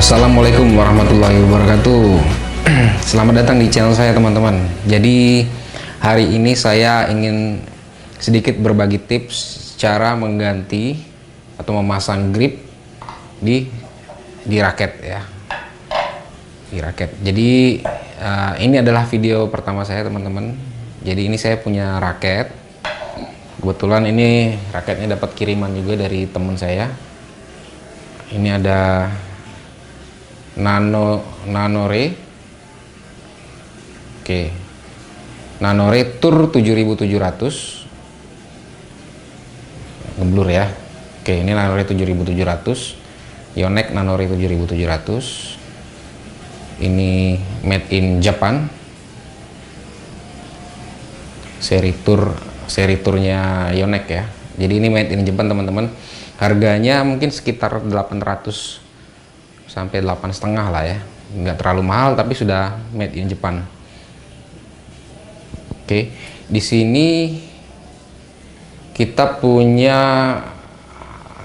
Assalamualaikum warahmatullahi wabarakatuh. Selamat datang di channel saya teman-teman. Jadi hari ini saya ingin sedikit berbagi tips cara mengganti atau memasang grip di raket ya. Di raket. Jadi ini adalah video pertama saya teman-teman. Jadi ini saya punya raket. Kebetulan ini raketnya dapat kiriman juga dari teman saya. Ini ada Nanore. Oke. Nanore Tour 7700. Ngeblur ya. Oke, ini Nanore 7700. Yonex Nanore 7700. Ini made in Japan. Seri tournya Yonex ya. Jadi ini made in Japan teman-teman. Harganya mungkin sekitar 800 sampai 8,5 lah ya, nggak terlalu mahal tapi sudah made in Japan. Oke, di sini kita punya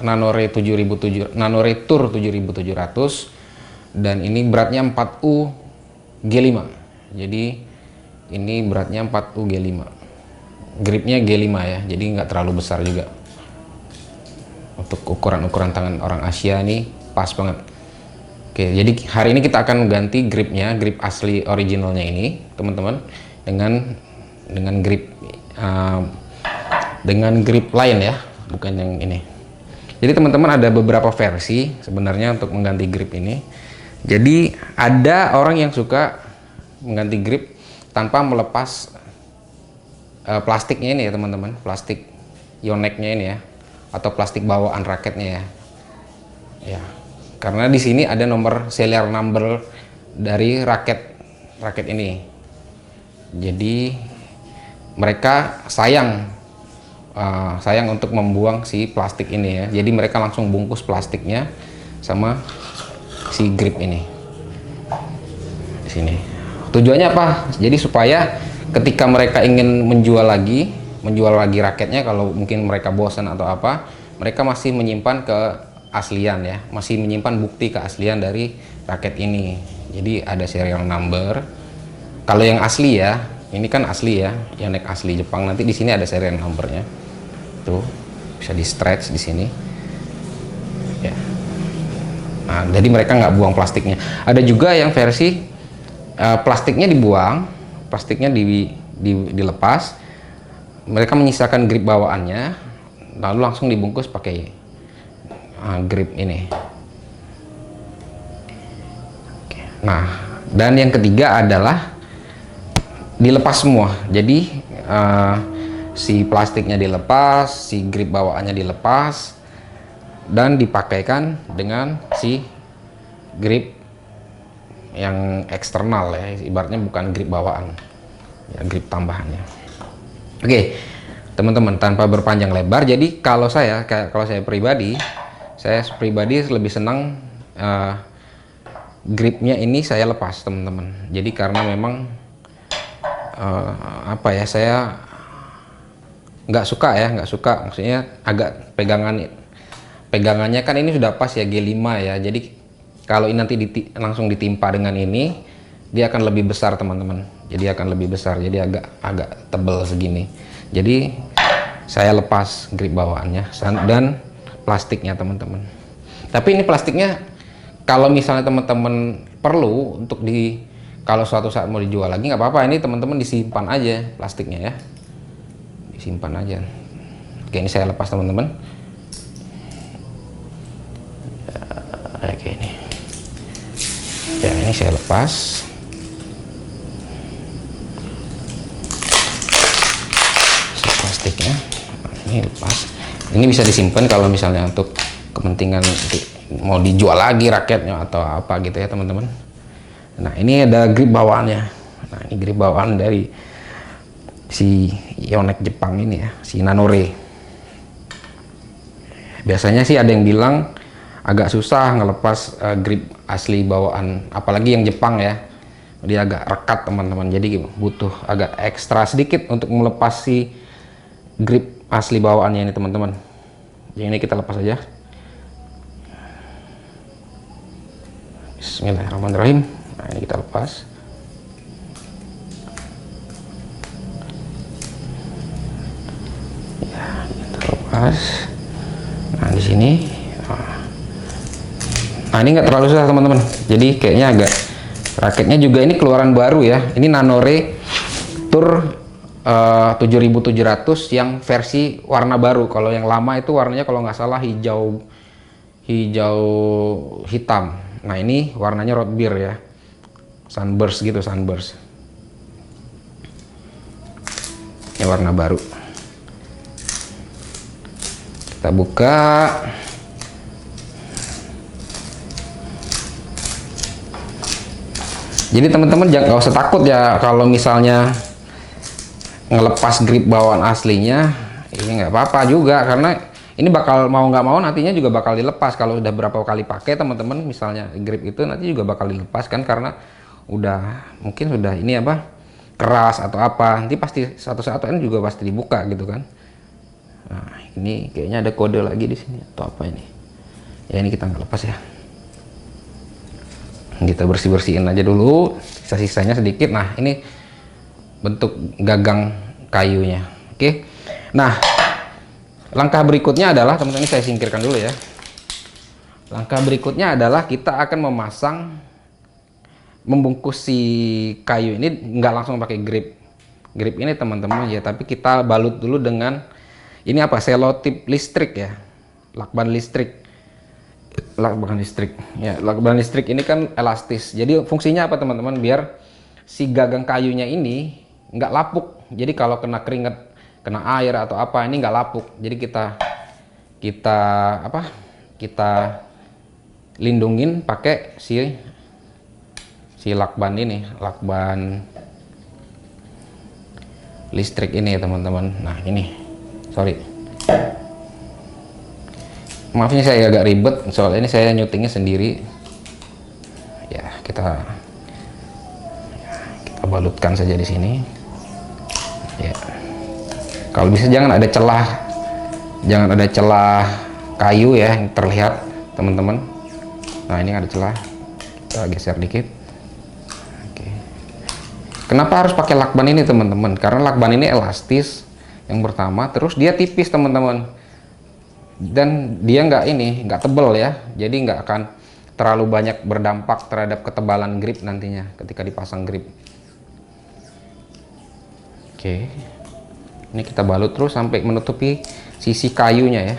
Nanore Tour 7700 dan ini beratnya 4U G5. Jadi ini beratnya 4U G5, gripnya G5 ya, jadi nggak terlalu besar juga. Untuk ukuran tangan orang Asia nih pas banget. Oke, jadi hari ini kita akan mengganti gripnya, grip asli originalnya ini, teman-teman, dengan grip lain ya, bukan yang ini. Jadi teman-teman ada beberapa versi sebenarnya untuk mengganti grip ini. Jadi ada orang yang suka mengganti grip tanpa melepas plastiknya ini ya teman-teman, plastik Yonex-nya ini ya, atau plastik bawaan raketnya ya. Ya. Karena di sini ada nomor serial number dari raket ini. Jadi mereka sayang untuk membuang si plastik ini ya. Jadi mereka langsung bungkus plastiknya sama si grip ini. Di sini. Tujuannya apa? Jadi supaya ketika mereka ingin menjual lagi raketnya, kalau mungkin mereka bosan atau apa, mereka masih menyimpan keaslian ya, masih menyimpan bukti keaslian dari raket ini. Jadi ada serial number. Kalau yang asli ya, ini kan asli ya, Yonex asli Jepang. Nanti di sini ada serial numbernya. Tuh, bisa di stretch di sini. Ya. Nah, jadi mereka nggak buang plastiknya. Ada juga yang versi plastiknya dibuang, plastiknya dilepas. Mereka menyisakan grip bawaannya, lalu langsung dibungkus pakai grip ini. Nah, dan yang ketiga adalah dilepas semua. Jadi si plastiknya dilepas, si grip bawaannya dilepas, dan dipakaikan dengan si grip yang eksternal ya, ibaratnya bukan grip bawaan ya, grip tambahannya. Oke teman-teman, tanpa berpanjang lebar, jadi kalau saya pribadi lebih senang gripnya ini saya lepas teman-teman. Jadi karena memang saya nggak suka maksudnya agak pegangannya kan ini sudah pas ya, G5 ya. Jadi kalau ini nanti langsung ditimpa dengan ini, dia akan lebih besar teman-teman. Jadi akan lebih besar, jadi agak tebal segini. Jadi saya lepas grip bawaannya dan plastiknya teman-teman. Tapi ini plastiknya kalau misalnya teman-teman perlu untuk kalau suatu saat mau dijual lagi nggak apa-apa, ini teman-teman disimpan aja plastiknya ya, disimpan aja. Oke, ini saya lepas teman-teman. Oke, ini ya, ini saya lepas. Plastiknya ini lepas. Ini bisa disimpan kalau misalnya untuk kepentingan mau dijual lagi raketnya atau apa gitu ya teman-teman. Nah, ini ada grip bawaannya. Nah, ini grip bawaan dari si Yonex Jepang ini ya, si Nanore. Biasanya sih ada yang bilang agak susah ngelepas grip asli bawaan, apalagi yang Jepang ya. Dia agak rekat teman-teman. Jadi butuh agak ekstra sedikit untuk melepas si grip asli bawaannya ini teman-teman. Yang ini kita lepas aja. Bismillahirrahmanirrahim. Nah, ini kita lepas. Ya, kita lepas. Nah, di sini. Nah, ini nggak terlalu susah teman-teman. Jadi kayaknya agak, raketnya juga ini keluaran baru ya. Ini Nanore Tour 7700 yang versi warna baru. Kalau yang lama itu warnanya kalau nggak salah hijau hitam. Nah, ini warnanya road beer ya, sunburst gitu, sunburst. Ini warna baru. Kita buka. Jadi teman-teman jangan usah takut ya kalau misalnya ngelepas grip bawaan aslinya, ini nggak apa-apa juga, karena ini bakal mau nggak mau nantinya juga bakal dilepas. Kalau udah berapa kali pakai teman-teman, misalnya grip itu nanti juga bakal dilepas kan, karena udah mungkin sudah ini apa, keras atau apa, nanti pasti suatu saat ini juga pasti dibuka gitu kan. Nah, ini kayaknya ada kode lagi di sini atau apa ini ya, ini kita nggak lepas ya, kita bersih-bersihin aja dulu sisa-sisanya sedikit. Nah, ini bentuk gagang kayunya. Oke, nah langkah berikutnya adalah teman-teman, saya singkirkan dulu ya. Langkah berikutnya adalah kita akan membungkus si kayu ini, nggak langsung pakai grip ini teman-teman ya, tapi kita balut dulu dengan ini apa, selotip listrik ya, lakban listrik ya. Lakban listrik ini kan elastis, jadi fungsinya apa teman-teman, biar si gagang kayunya ini nggak lapuk. Jadi kalau kena keringat, kena air atau apa, ini nggak lapuk. Jadi kita lindungin pakai si lakban ini, lakban listrik ini ya teman-teman. Nah, ini sorry, maafnya saya agak ribet soalnya ini saya nyutingnya sendiri ya. Kita balutkan saja di sini ya. Kalau bisa jangan ada celah kayu ya yang terlihat teman-teman. Nah, ini ada celah, kita geser dikit. Oke. Kenapa harus pakai lakban ini teman-teman? Karena lakban ini elastis yang pertama, terus dia tipis teman-teman, dan dia nggak tebel ya, jadi nggak akan terlalu banyak berdampak terhadap ketebalan grip nantinya ketika dipasang grip. Oke, ini kita balut terus sampai menutupi sisi kayunya ya,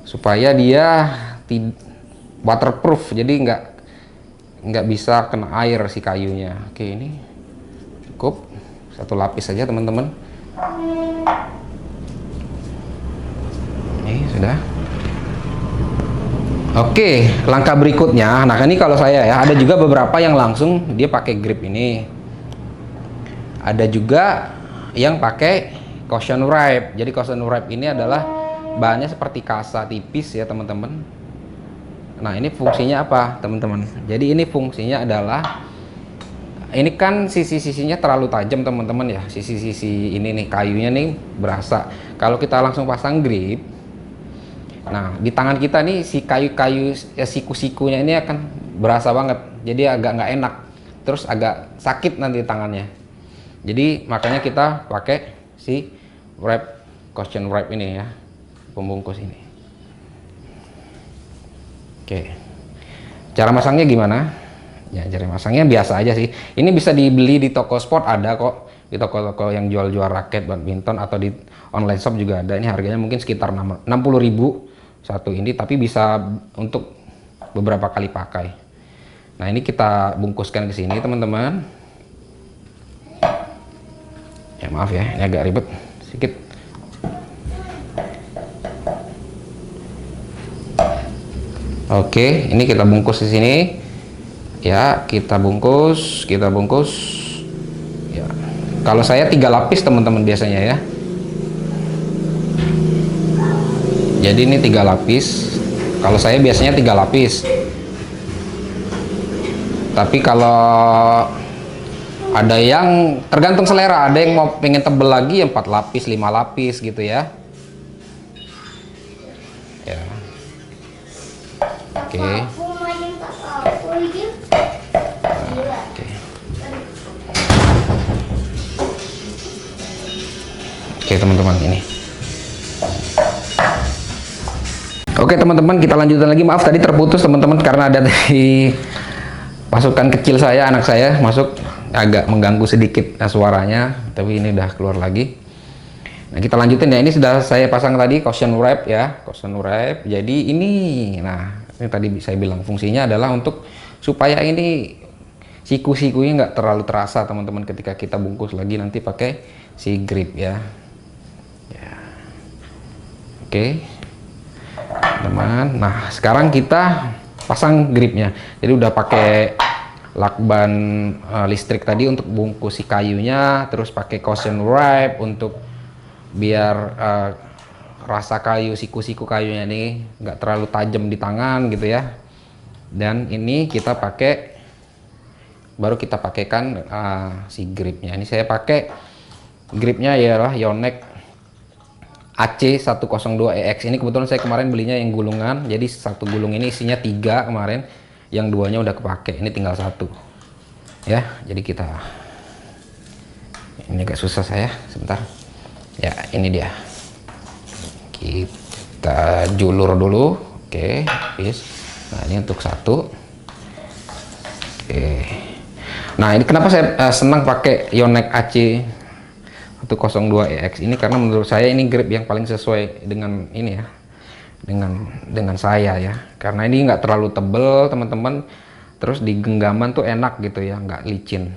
supaya dia waterproof, jadi nggak bisa kena air si kayunya. Oke, ini cukup satu lapis saja teman-teman. Ini sudah. Oke, langkah berikutnya, nah ini kalau saya ya, ada juga beberapa yang langsung dia pakai grip ini. Ada juga yang pakai cushion wrap. Jadi cushion wrap ini adalah bahannya seperti kasa tipis ya teman-teman. Nah, ini fungsinya apa teman-teman? Jadi ini fungsinya adalah, ini kan sisi-sisinya terlalu tajam teman-teman ya. Sisi-sisi ini nih kayunya nih berasa. Kalau kita langsung pasang grip, nah di tangan kita nih si kayu-kayu ya, siku-sikunya ini akan berasa banget. Jadi agak nggak enak, terus agak sakit nanti tangannya. Jadi makanya kita pakai si cushion wrap ini ya, pembungkus ini. Oke, cara masangnya gimana ya? Cara masangnya biasa aja sih. Ini bisa dibeli di toko sport, ada kok di toko-toko yang jual-jual raket badminton, atau di online shop juga ada. Ini harganya mungkin sekitar 60.000 satu ini, tapi bisa untuk beberapa kali pakai. Nah, ini kita bungkuskan ke sini teman-teman. Ya maaf ya, ini agak ribet sedikit. Oke, ini kita bungkus di sini. Ya, kita bungkus. Ya, kalau saya 3 lapis teman-teman biasanya ya. Jadi ini 3 lapis. Kalau saya biasanya 3 lapis. Tapi kalau ada yang tergantung selera, ada yang mau pengen tebel lagi, 4 lapis, 5 lapis gitu ya. Ya. Oke. Oke. Oke teman-teman, ini. Oke teman-teman, kita lanjutkan lagi. Maaf tadi terputus teman-teman karena ada dari pasukan kecil saya, anak saya masuk, agak mengganggu sedikit suaranya, tapi ini udah keluar lagi. Nah kita lanjutin ya, ini sudah saya pasang tadi cushion wrap ya, cushion wrap. Jadi ini, nah ini tadi saya bilang fungsinya adalah untuk supaya ini siku-sikunya nggak terlalu terasa teman-teman ketika kita bungkus lagi nanti pakai si grip ya. Oke teman, nah sekarang kita pasang gripnya. Jadi udah pakai lakban listrik tadi untuk bungkus si kayunya, terus pakai cushion wrap untuk biar rasa kayu, siku-siku kayunya ini nggak terlalu tajam di tangan gitu ya. Dan ini kita pakai, baru kita pakaikan si gripnya. Ini saya pakai gripnya ialah Yonex AC102EX. Ini kebetulan saya kemarin belinya yang gulungan, jadi satu gulung ini isinya 3 kemarin, yang 2-nya udah kepake, ini tinggal 1 ya. Jadi kita, ini agak susah saya sebentar ya, ini dia, kita julur dulu. Oke, habis. Nah ini untuk 1. Oke, nah ini kenapa saya senang pakai Yonex AC102EX ini, karena menurut saya ini grip yang paling sesuai dengan ini ya, dengan saya ya, karena ini nggak terlalu tebel teman-teman, terus di genggaman tuh enak gitu ya, nggak licin.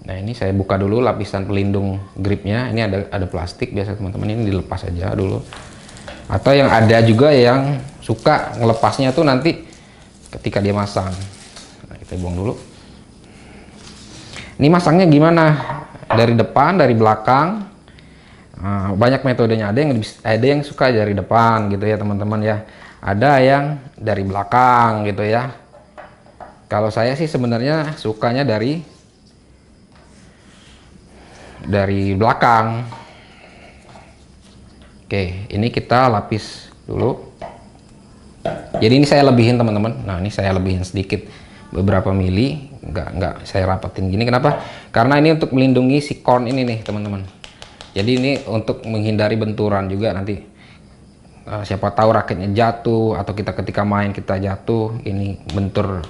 Nah ini saya buka dulu lapisan pelindung gripnya, ini ada plastik biasa teman-teman, ini dilepas aja dulu, atau yang ada juga yang suka ngelepasnya tuh nanti ketika dia masang. Nah, kita buang dulu. Ini masangnya gimana? Dari depan, dari belakang, banyak metodenya. Ada yang suka dari depan gitu ya teman-teman ya, ada yang dari belakang gitu ya. Kalau saya sih sebenarnya sukanya dari belakang. Oke, ini kita lapis dulu. Jadi ini saya lebihin teman-teman. Nah ini saya lebihin sedikit, beberapa mili, nggak saya rapetin gini. Kenapa? Karena ini untuk melindungi si corn ini nih teman-teman. Jadi ini untuk menghindari benturan juga nanti. Siapa tahu raketnya jatuh, atau kita ketika main kita jatuh, ini bentur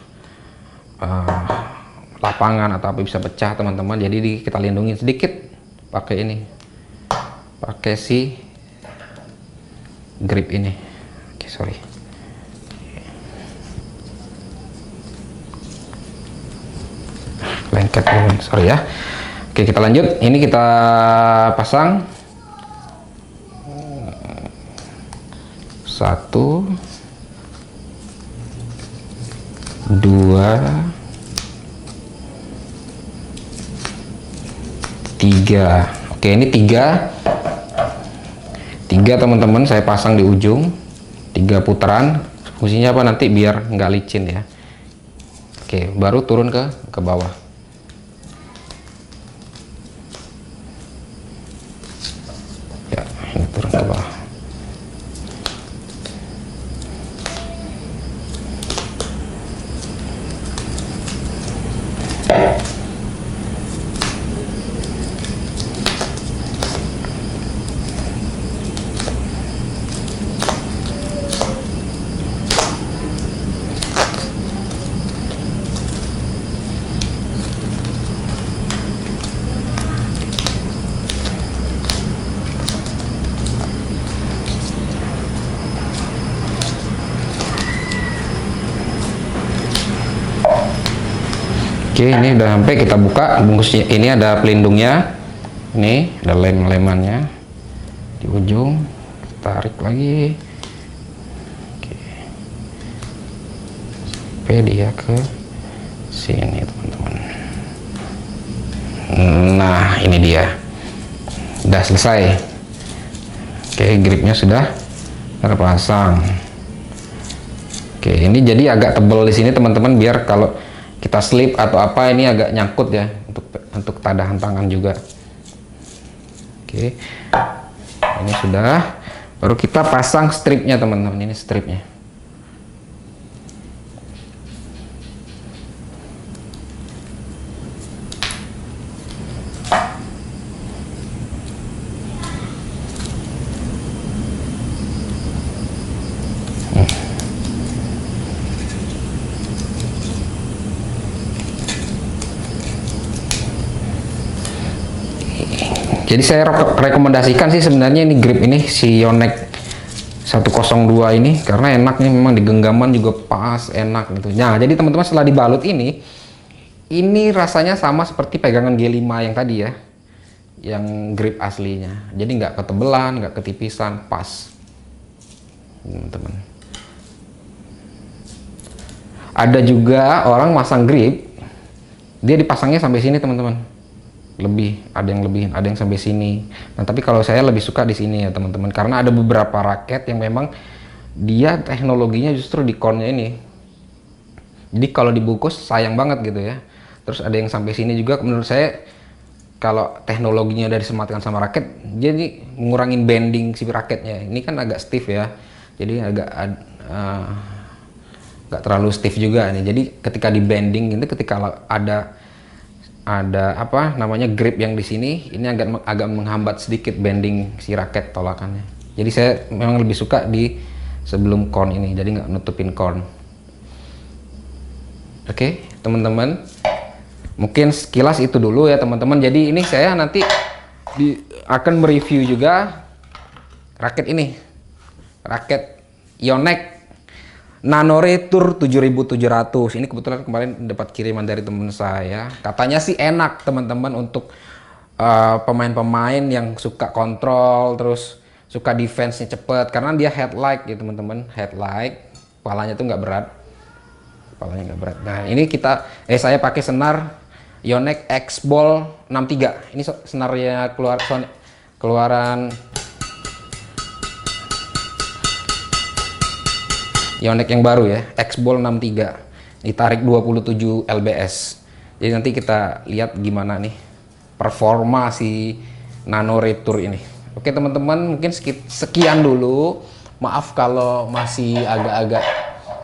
lapangan atau apa bisa pecah teman-teman. Jadi kita lindungi sedikit pakai ini, pakai si grip ini. Oke, sorry. Lengket, sorry ya. Oke kita lanjut, ini kita pasang 1 2 3. Oke ini 3 teman-teman, saya pasang di ujung 3 putaran. Fungsinya apa? Nanti biar nggak licin ya. Oke, baru turun ke bawah. Ya, ini turun ke bawah. Oke, ini udah sampai, kita buka bungkusnya. Ini ada pelindungnya, ini ada lem-lemannya di ujung, tarik lagi. Oke, sampai dia ke sini teman-teman. Nah ini dia, udah selesai. Oke, gripnya sudah terpasang. Oke, ini jadi agak tebal di sini teman-teman, biar kalau kita slip atau apa ini agak nyangkut ya, untuk tadahan tangan juga. Oke, ini sudah, baru kita pasang stripnya teman-teman. Ini stripnya. Jadi saya rekomendasikan sih sebenarnya ini grip ini si Yonex 102 ini karena enak nih, memang di genggaman juga pas, enak gitu. Nah, jadi teman-teman setelah dibalut ini rasanya sama seperti pegangan G5 yang tadi ya, yang grip aslinya. Jadi nggak ketebelan, nggak ketipisan, pas, teman-teman. Ada juga orang masang grip, dia dipasangnya sampai sini teman-teman. Ada yang sampai sini. Nah, tapi kalau saya lebih suka di sini ya teman-teman, karena ada beberapa raket yang memang dia teknologinya justru di core-nya ini. Jadi kalau dibungkus sayang banget gitu ya. Terus ada yang sampai sini juga, menurut saya kalau teknologinya udah disematkan sama raket, jadi ngurangin bending si raketnya. Ini kan agak stiff ya, jadi agak nggak terlalu stiff juga nih. Jadi ketika di bending itu, ketika ada apa namanya grip yang di sini, ini agak menghambat sedikit bending si raket tolakannya. Jadi saya memang lebih suka di sebelum corn ini, jadi nggak nutupin corn. Oke, teman-teman, mungkin sekilas itu dulu ya teman-teman. Jadi ini saya nanti akan mereview juga raket ini, raket Yonex Nanore Tour 7700. Ini kebetulan kemarin dapat kiriman dari teman saya. Katanya sih enak teman-teman untuk pemain-pemain yang suka kontrol, terus suka defense-nya cepet, karena dia headlight ya teman-teman. Headlight, kepalanya tuh nggak berat. Nah, ini saya pakai senar Yonex X-Ball 63. Ini senarnya keluaran Yonex yang baru ya, X-Ball 63, ditarik 27 lbs. Jadi nanti kita lihat gimana nih performa si Nanore Tour ini. Oke teman-teman, mungkin sekian dulu. Maaf kalau masih agak-agak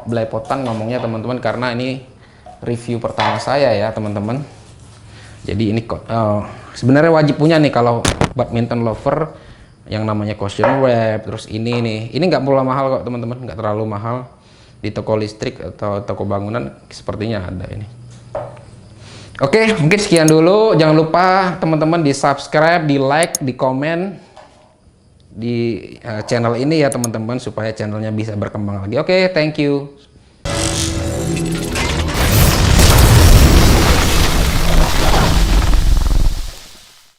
belepotan ngomongnya teman-teman, karena ini review pertama saya ya teman-teman. Jadi ini sebenarnya wajib punya nih kalau badminton lover, yang namanya cushion wrap. Terus ini nggak perlu mahal kok teman-teman, nggak terlalu mahal. Di toko listrik atau toko bangunan sepertinya ada ini. Oke, mungkin sekian dulu. Jangan lupa teman-teman di subscribe, di like, di komen di channel ini ya teman-teman, supaya channelnya bisa berkembang lagi. Oke, thank you.